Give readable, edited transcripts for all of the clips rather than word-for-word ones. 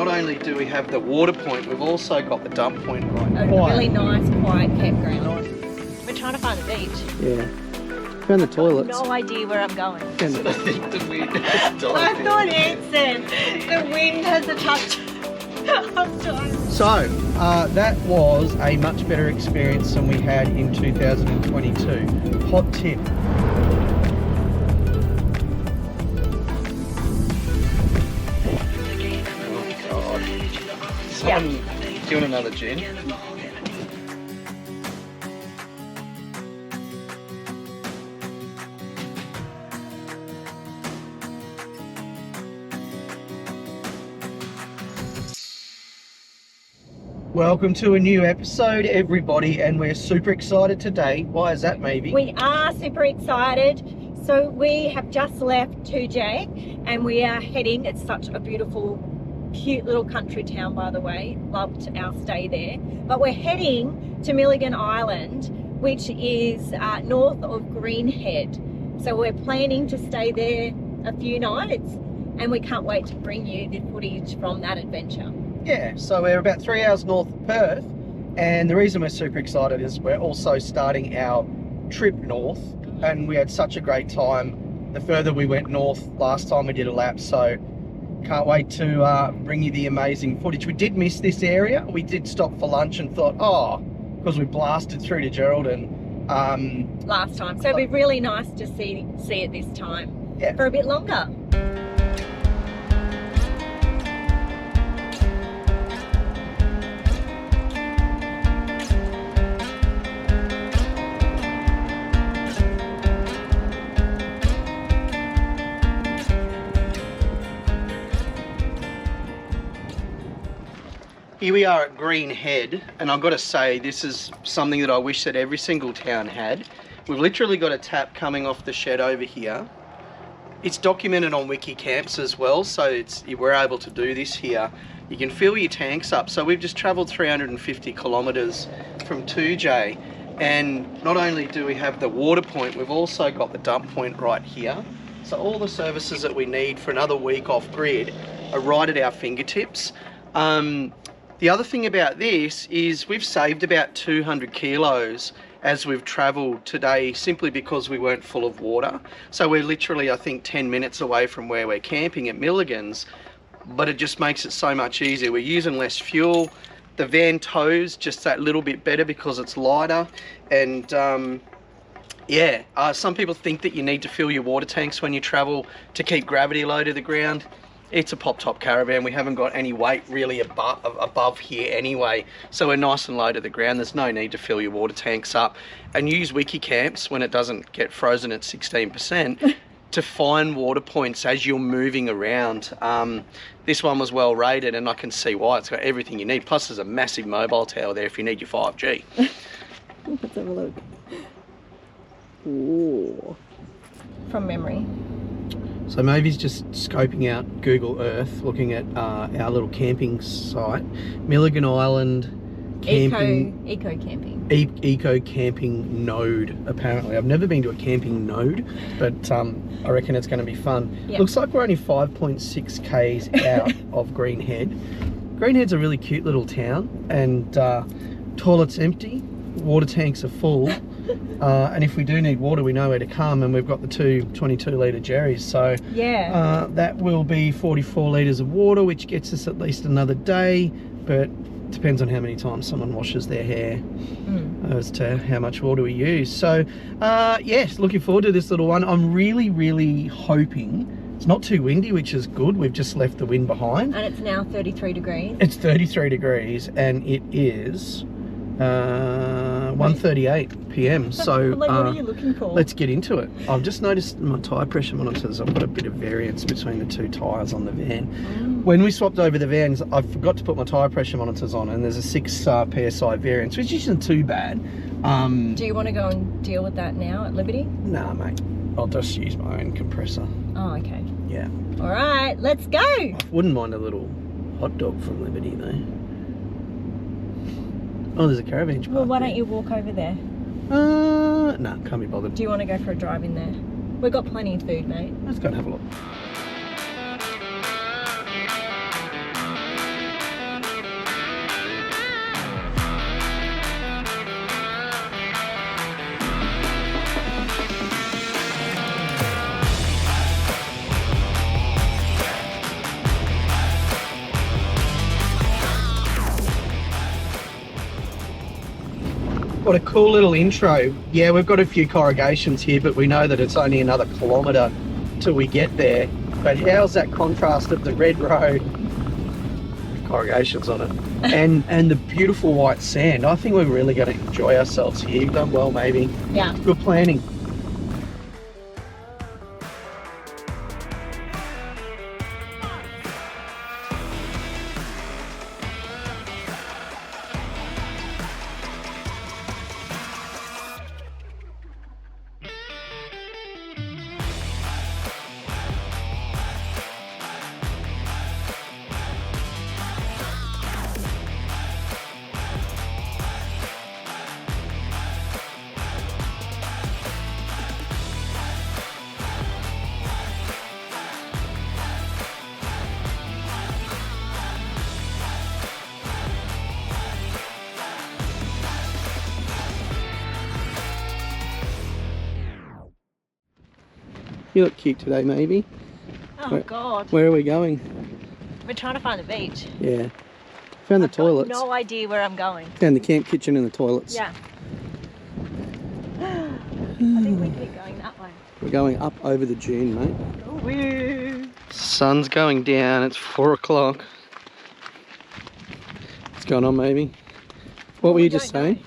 not only do we have the water point, we've also got the dump point right. A really nice, quiet campground. We're trying to find a beach. Yeah. Found the toilets. No idea where I'm going. I think the wind has died. I thought Ant said the wind has a touch. I'm trying. So, that was a much better experience than we had in 2022. Hot tip. Someone doing another gin. Welcome to a new episode, everybody, and we're super excited today. Why is that, Mavie? We are super excited. So we have just left 2J and we are heading, it's such a beautiful, cute little country town, by the way. Loved our stay there. But we're heading to Milligan Island, which is north of Green Head. So we're planning to stay there a few nights and we can't wait to bring you the footage from that adventure. Yeah, so we're about 3 hours north of Perth, and the reason we're super excited is we're also starting our trip north, and we had such a great time the further we went north last time we did a lap, so can't wait to bring you the amazing footage. We did miss this area. We did stop for lunch and thought, oh, because we blasted through to Geraldton last time, so it'd be really nice to see it this time, yeah, for a bit longer. Here we are at Green Head, and I've got to say, this is something that I wish that every single town had. We've literally got a tap coming off the shed over here. It's documented on Wiki Camps as well, so we're able to do this here. You can fill your tanks up. So we've just travelled 350 kilometres from 2J, and not only do we have the water point, we've also got the dump point right here. So all the services that we need for another week off grid are right at our fingertips. The other thing about this is we've saved about 200 kilos as we've travelled today simply because we weren't full of water. So we're literally, I think, 10 minutes away from where we're camping at Milligan's, but it just makes it so much easier. We're using less fuel. The van tows just that little bit better because it's lighter. And some people think that you need to fill your water tanks when you travel to keep gravity low to the ground. It's a pop-top caravan. We haven't got any weight really above here anyway, so we're nice and low to the ground. There's no need to fill your water tanks up. And use Wiki Camps when it doesn't get frozen at 16% to find water points as you're moving around. This one was well rated, and I can see why. It's got everything you need. Plus there's a massive mobile tower there if you need your 5G. Let's have a look. Ooh. From memory. So Mavie's just scoping out Google Earth, looking at our little camping site, Milligan Island camping. Eco camping. Eco camping node, apparently. I've never been to a camping node, but I reckon it's going to be fun. Yep. Looks like we're only 5.6 k's out of Green Head. Green Head's a really cute little town, and toilets empty, water tanks are full. And if we do need water, we know where to come, and we've got the two 22-litre jerrys, so yeah, that will be 44 litres of water, which gets us at least another day, but depends on how many times someone washes their hair as to how much water we use. So yes, looking forward to this little one. I'm really hoping it's not too windy, which is good. We've just left the wind behind, and it's now 33 degrees. It's 33 degrees, and it is 1:38 p.m. So what are you looking for? Let's get into it. I've just noticed my tyre pressure monitors. I've got a bit of variance between the two tyres on the van. When we swapped over the vans, I forgot to put my tyre pressure monitors on, and there's a 6 PSI variance, which isn't too bad. Do you want to go and deal with that now at Liberty? Nah, mate. I'll just use my own compressor. Oh, okay. Yeah. All right, let's go. I wouldn't mind a little hot dog from Liberty, though. Oh, there's a caravan park. Well, why don't you walk over there? No, can't be bothered. Do you want to go for a drive in there? We've got plenty of food, mate. Let's go and have a look. What a cool little intro. Yeah, we've got a few corrugations here, but we know that it's only another kilometre till we get there. But how's that contrast of the red road, corrugations on it, and the beautiful white sand? I think we're really going to enjoy ourselves here. You've done well, maybe. Yeah. Good planning. You look cute today, maybe. Oh, God. Where are we going? We're trying to find the beach. Yeah. Found the toilets. No idea where I'm going. Found the camp kitchen and the toilets. Yeah. I think we keep going that way. We're going up over the dune, mate. Oh, woo. Sun's going down. It's 4 o'clock. What's going on, maybe? What were you just saying?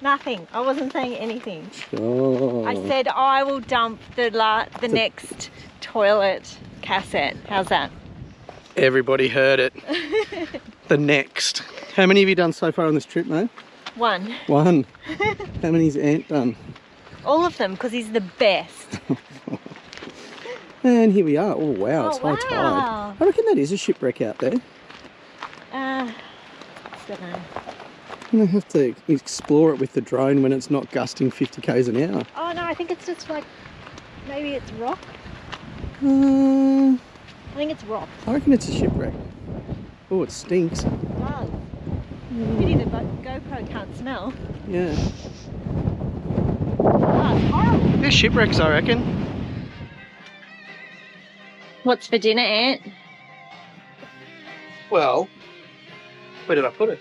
Nothing. I wasn't saying anything. Oh. I said I will dump the next toilet cassette. How's that? Everybody heard it. The next. How many have you done so far on this trip, mate? One. One. How many's Ant done? All of them, because he's the best. And here we are. Oh wow, it's high tide. Wow. I reckon that is a shipwreck out there. I don't know. You don't have to explore it with the drone when it's not gusting 50 k's an hour. Oh no, I think it's just like, maybe it's rock. I think it's rock. reckon it's a shipwreck. Oh, it stinks. It does. Pity the GoPro can't smell. Yeah. Oh, it's horrible. They're shipwrecks, I reckon. What's for dinner, Ant? Well, where did I put it?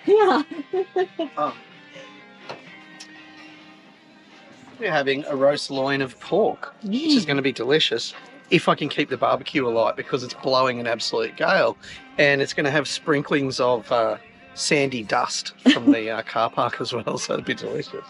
Yeah. Oh. We're having a roast loin of pork, which is going to be delicious. If I can keep the barbecue alight, because it's blowing an absolute gale. And it's going to have sprinklings of sandy dust from the car park as well, so it'll be delicious.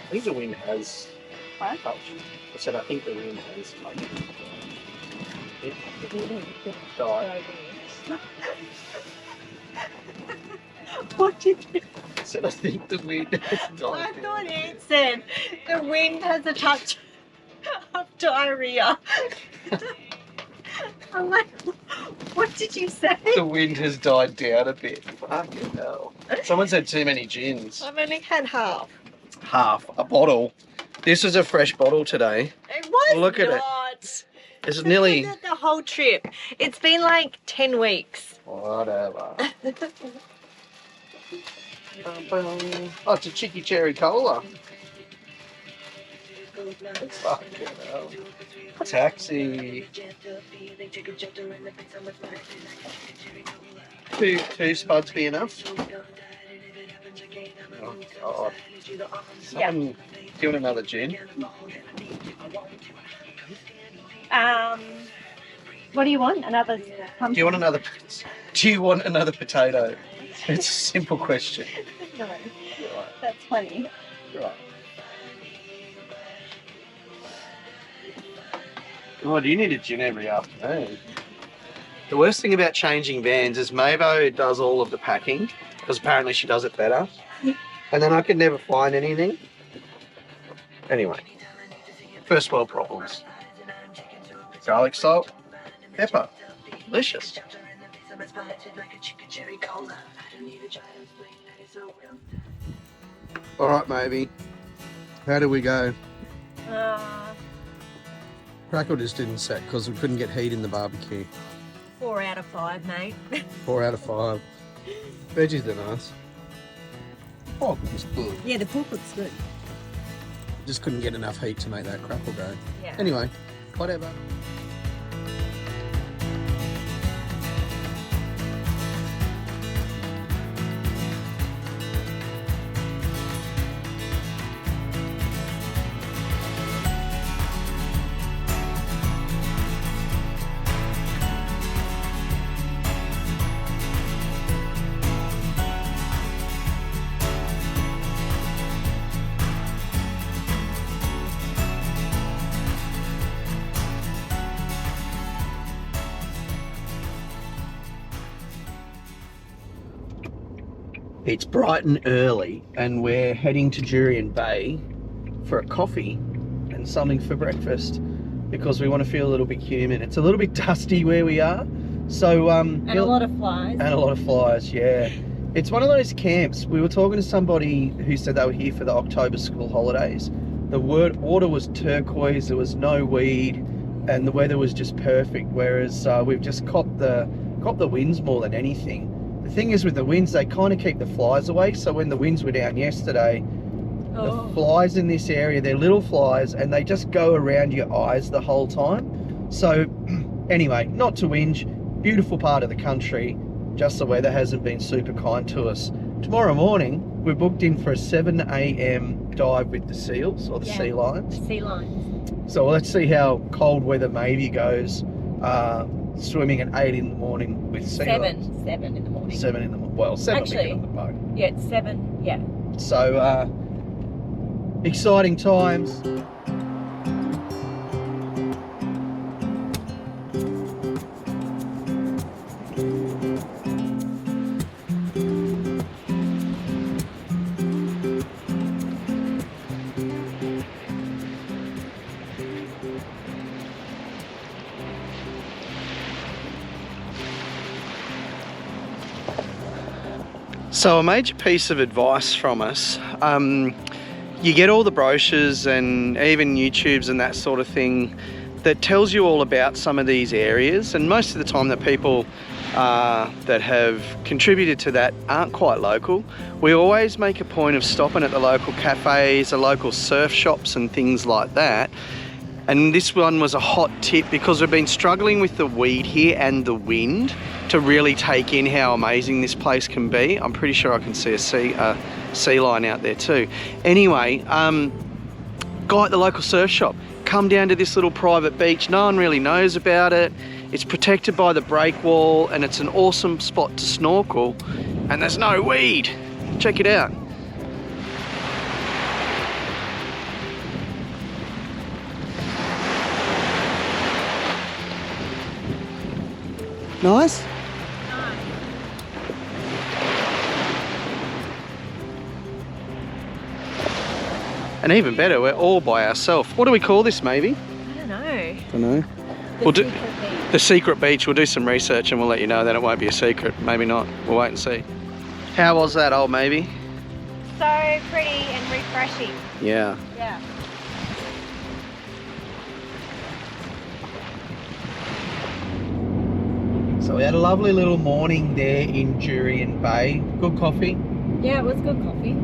I think the wind has touched. I said I think the wind has touched. Died. What did you... I said I think the wind has died. I thought Ant said the wind has a touch of diarrhea. I'm like, what did you say? The wind has died down a bit. Fucking hell. Someone's had too many gins. I've only had half. Half a bottle. This is a fresh bottle today. It was Look at not. It's nearly The whole trip. It's been like 10 weeks. whatever. Oh, it's a cheeky cherry cola. Fucking hell. Taxi. Two spuds be enough? Oh God. Someone doing another gin. What do you want? Another pumpkin? Do you want another potato? It's a simple question. No. Right. That's funny. Right. God, you need a gin every afternoon. The worst thing about changing vans is Mavo does all of the packing, because apparently she does it better. And then I could never find anything. Anyway, first world problems. Garlic salt, pepper, delicious. All right, maybe. How do we go? Crackle just didn't set because we couldn't get heat in the barbecue. 4 out of 5, mate. 4 out of 5. Veggies are nice. Pork was good. Yeah, the pork looks good. Just couldn't get enough heat to make that crackle go. Yeah. Anyway, whatever. It's bright and early and we're heading to Jurien Bay for a coffee and something for breakfast because we want to feel a little bit human. It's a little bit dusty where we are. So and a lot of flies. And a lot of flies, yeah. It's one of those camps. We were talking to somebody who said they were here for the October school holidays. The water was turquoise, there was no weed, and the weather was just perfect, whereas we've just copped the winds more than anything. The thing is with the winds, they kind of keep the flies away. So when the winds were down yesterday, the flies in this area, they're little flies and they just go around your eyes the whole time. So anyway, not to whinge, beautiful part of the country, just the weather hasn't been super kind to us. Tomorrow morning, we're booked in for a 7 a.m. dive with the seals or the sea lions. Sea lions. So let's see how cold weather Mavi goes. Swimming at 8 in the morning with sea lions. 7 in the morning. 7 in the morning. Well, 7 Actually, on the boat. Yeah, it's 7. Yeah. So exciting times. So a major piece of advice from us, you get all the brochures and even YouTubes and that sort of thing that tells you all about some of these areas, and most of the time the people that have contributed to that aren't quite local. We always make a point of stopping at the local cafes, the local surf shops and things like that. And this one was a hot tip because we've been struggling with the weed here and the wind to really take in how amazing this place can be. I'm pretty sure I can see a sea lion out there too. Anyway, guy at the local surf shop, come down to this little private beach. No one really knows about it. It's protected by the break wall and it's an awesome spot to snorkel, and there's no weed. Check it out. Nice? And even better, we're all by ourselves. What do we call this, maybe? I don't know. Don't know. We'll do the secret beach. We'll do some research and we'll let you know. Then it won't be a secret. Maybe not. We'll wait and see. How was that, old maybe? So pretty and refreshing. Yeah. Yeah. So we had a lovely little morning there in Jurien Bay. Good coffee. Yeah, it was good coffee.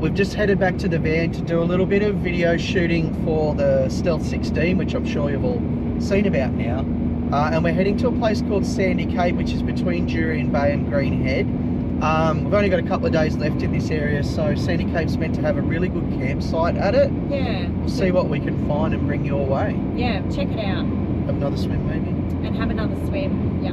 We've just headed back to the van to do a little bit of video shooting for the Stealth 16, which I'm sure you've all seen about now. And we're heading to a place called Sandy Cape, which is between Jurien Bay and Green Head. We've only got a couple of days left in this area, so Sandy Cape's meant to have a really good campsite at it. Yeah. We'll see what we can find and bring your way. Yeah, check it out. Have another swim maybe? And have another swim, yeah.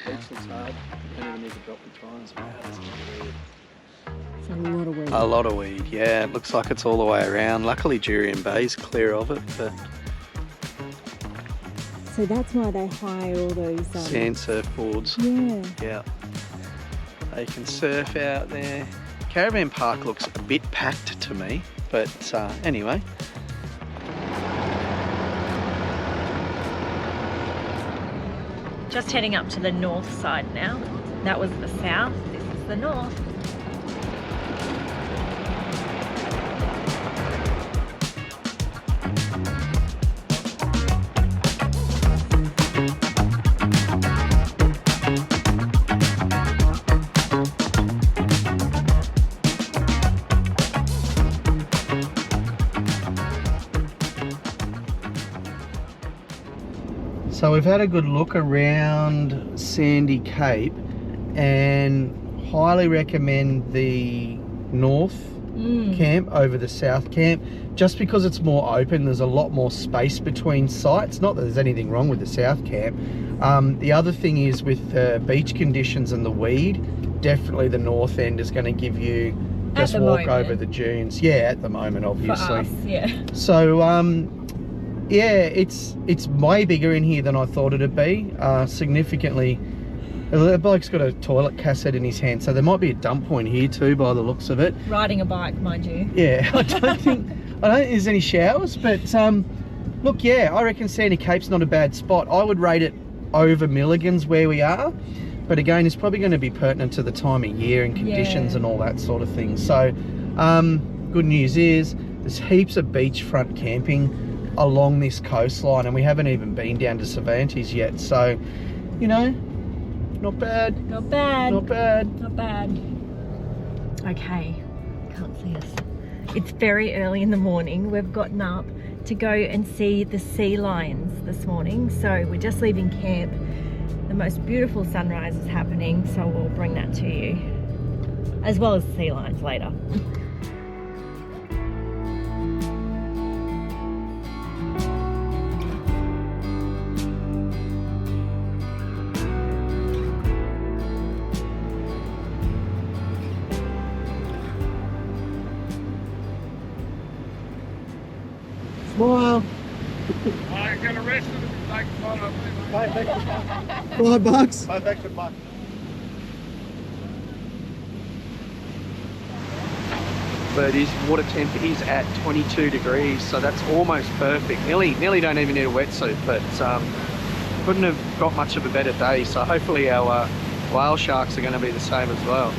Beach looks hard. You don't even need to drop the tires. Wow, that's weird. It's a lot of weed. A lot of weed, yeah. It looks like it's all the way around. Luckily, Jurien Bay's clear of it, but So that's why they hire all those sand surfboards. Yeah. Yeah. They can surf out there. Caravan park looks a bit packed to me, but anyway. Just heading up to the north side now. That was the south, this is the north. So we've had a good look around Sandy Cape and highly recommend the north camp over the south camp, just because it's more open. There's a lot more space between sites. Not that there's anything wrong with the south camp. The other thing is with the beach conditions and the weed, definitely the north end is going to give you just walk over the dunes. Yeah, at the moment, obviously. For us, yeah. So yeah, it's way bigger in here than I thought it'd be. Significantly. The bloke's got a toilet cassette in his hand, so there might be a dump point here too, by the looks of it. Riding a bike, mind you. Yeah, I don't think there's any showers, but look, yeah, I reckon Sandy Cape's not a bad spot. I would rate it over Milligan's where we are, but again, it's probably going to be pertinent to the time of year and conditions and all that sort of thing. So, good news is there's heaps of beachfront camping along this coastline, and we haven't even been down to Cervantes yet, so you know, not bad. Not bad. Not bad. Not bad. Okay, can't see us. It's very early in the morning. We've gotten up to go and see the sea lions this morning, so we're just leaving camp. The most beautiful sunrise is happening, so we'll bring that to you, as well as sea lions later. Smile. I got arrested if you take the photo. $5. $5. But his water temp is at 22 degrees, so that's almost perfect. Nearly don't even need a wetsuit, but couldn't have got much of a better day. So hopefully our whale sharks are going to be the same as well.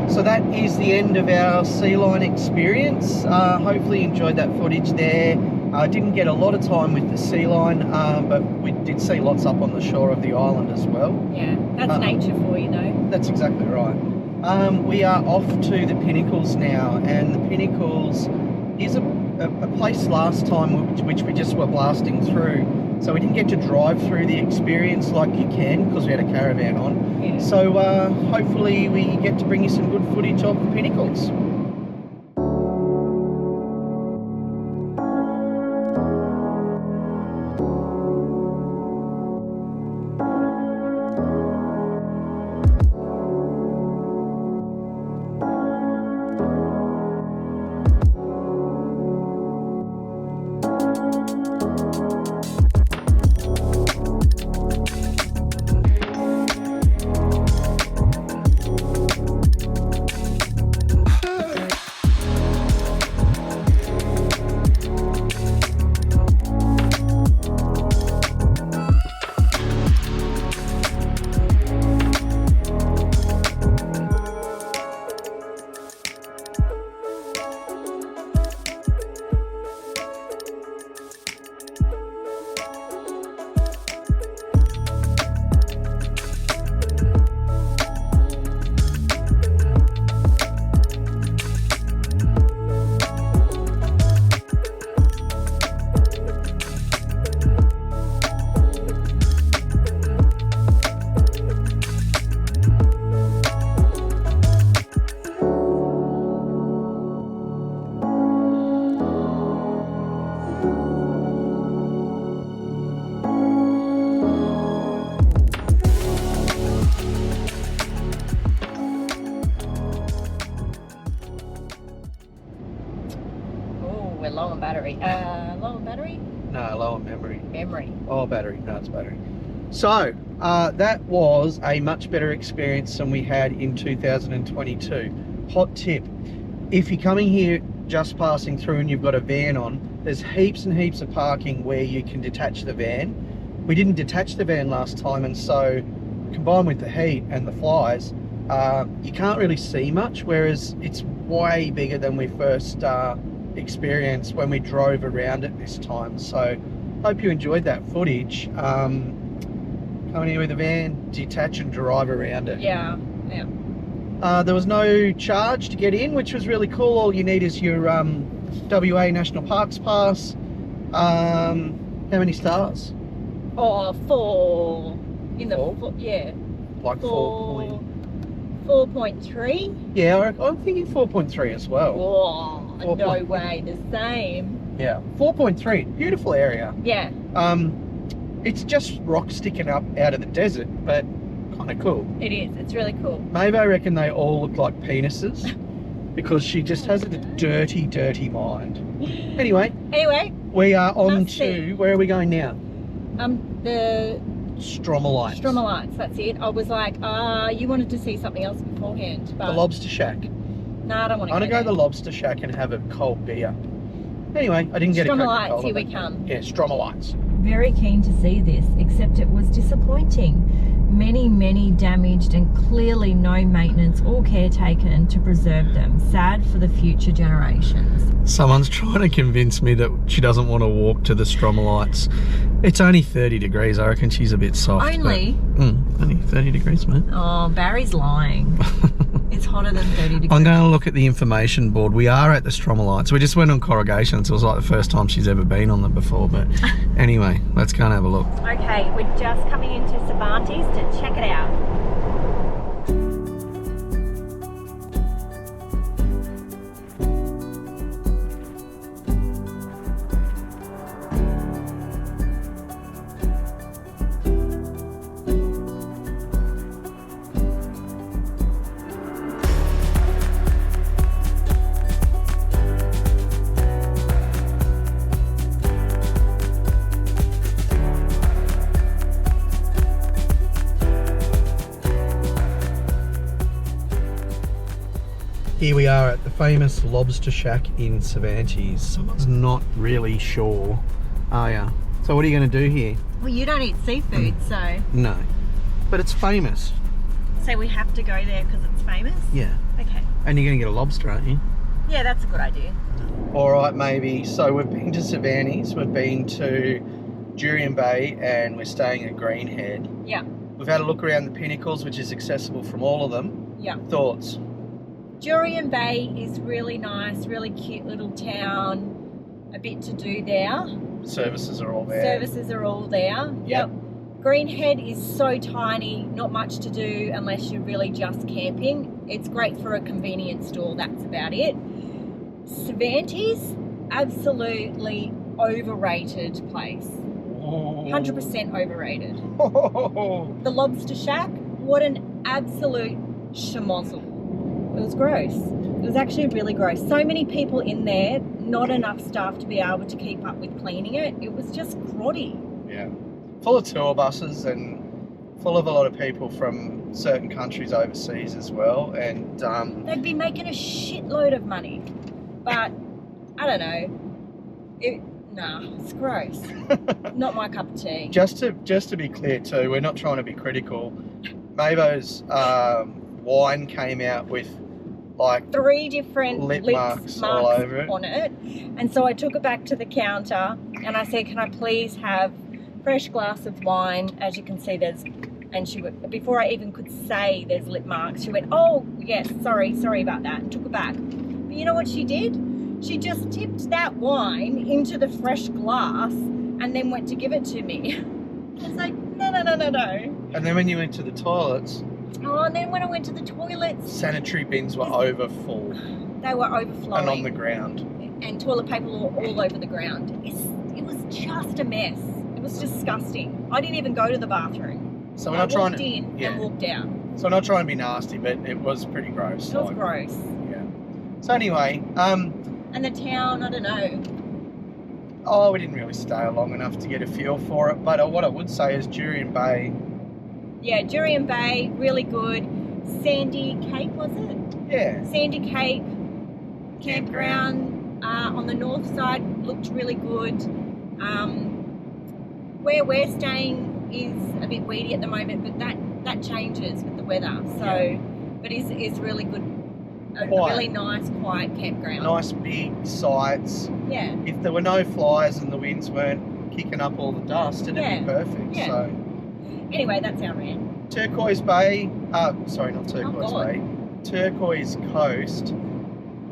So that is the end of our sea lion experience. Hopefully you enjoyed that footage there. I didn't get a lot of time with the sea lion, but we did see lots up on the shore of the island as well. Yeah, that's nature for you though. That's exactly right. We are off to the Pinnacles now, and the Pinnacles is a place last time which we just were blasting through. So we didn't get to drive through the experience like you can because we had a caravan on. Yeah. So hopefully we get to bring you some good footage of the Pinnacles. Oh, we're low on battery. Low on battery? No, low on memory. Memory. Oh, battery. No, it's battery. So, that was a much better experience than we had in 2022. Hot tip. If you're coming here just passing through and you've got a van on, there's heaps and heaps of parking where you can detach the van. We didn't detach the van last time, and so combined with the heat and the flies, you can't really see much, whereas it's way bigger than we first experienced when we drove around it this time. So hope you enjoyed that footage. Coming here with a van, detach and drive around it. Yeah. There was no charge to get in, which was really cool. All you need is your WA National Parks pass. How many stars? Oh, 4. In the Four? yeah. Like 4. 4.3. Yeah, I'm thinking 4.3 as well. Oh, no way, the same. Yeah, 4.3. Beautiful area. Yeah. It's just rock sticking up out of the desert, but kind of cool. It is. It's really cool. Maybe I reckon they all look like penises because she just has a dirty, dirty mind. Anyway, we are on to, where are we going now? The Stromolites. Stromolites, that's it. I was like, you wanted to see something else beforehand, but The Lobster Shack. no, I don't want to. I'm gonna go to the Lobster Shack and have a cold beer. Anyway, I didn't get a Coca-Cola. Stromolites, here we come. Yeah, Stromolites. Very keen to see this, except it was disappointing. Many damaged and clearly no maintenance or care taken to preserve them. Sad for the future generations. Someone's trying to convince me that she doesn't want to walk to the Stromolites. It's only 30 degrees. I reckon she's a bit soft. Only? Only 30 degrees, mate. Oh, Barry's lying. It's hotter than 30 degrees. I'm going to look at the information board. We are at the Stromolites. We just went on corrugations. It was like the first time she's ever been on them before. But anyway, let's go and have a look. Okay, we're just coming into Cervantes to check it out. Here we are at the famous Lobster Shack in Cervantes. Someone's not really sure. Oh yeah. So what are you going to do here? Well, you don't eat seafood, so... No. But it's famous. So we have to go there because it's famous? Yeah. Okay. And you're going to get a lobster, aren't you? Yeah, that's a good idea. Alright, maybe. So we've been to Cervantes, we've been to Jurien Bay, and we're staying at Greenhead. Yeah. We've had a look around the Pinnacles, which is accessible from all of them. Yeah. Thoughts? Jurien Bay is really nice, really cute little town. A bit to do there. Services are all there. Services are all there. Yep. Greenhead is so tiny, not much to do unless you're really just camping. It's great for a convenience store, that's about it. Cervantes, absolutely overrated place. 100% overrated. The Lobster Shack, what an absolute schmozzle. It was gross. It was actually really gross. So many people in there, not enough staff to be able to keep up with cleaning it. It was just grotty. Yeah. Full of tour buses and full of a lot of people from certain countries overseas as well. And they'd be making a shitload of money. But I don't know. Nah, it's gross. Not my cup of tea. Just to be clear too, we're not trying to be critical. Mavo's wine came out with like 3 different lip marks all over it on it, and so I took it back to the counter and I said, can I please have fresh glass of wine? As you can see, and she went, before I even could say there's lip marks, she went, oh yes, sorry about that, and took it back. But you know what she did? She just tipped that wine into the fresh glass and then went to give it to me. I was like, no. And then when you went to the toilets, oh, and then when I went to the toilets, sanitary bins were overfull. They were overflowing. And on the ground. And toilet paper were all over the ground. It's was just a mess. It was disgusting. I didn't even go to the bathroom. So we're not trying walked to... in yeah. and walked out. So we're not trying to be nasty, but it was pretty gross. It was gross. Yeah. So anyway, and the town, I don't know. Oh, we didn't really stay long enough to get a feel for it. But what I would say is Jurien Bay. Yeah, Jurien Bay, really good. Sandy Cape, was it? Yeah. Sandy Cape campground on the north side looked really good. Where we're staying is a bit weedy at the moment, but that changes with the weather. So, yeah. But it's really good. A really nice, quiet campground. Nice big sites. Yeah. If there were no flies and the winds weren't kicking up all the dust, it'd be perfect. Yeah. So. Anyway, that's our rant. Turquoise Bay. Sorry, not Turquoise Bay. Turquoise Coast.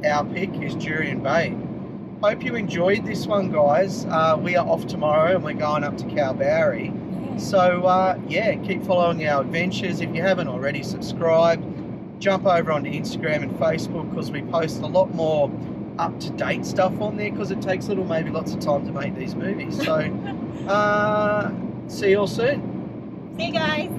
Our pick is Jurien Bay. Hope you enjoyed this one, guys. We are off tomorrow and we're going up to Kalbarri. Yeah. So, yeah, keep following our adventures. If you haven't already, subscribe. Jump over onto Instagram and Facebook because we post a lot more up-to-date stuff on there because it takes maybe lots of time to make these movies. So, see you all soon. See you guys.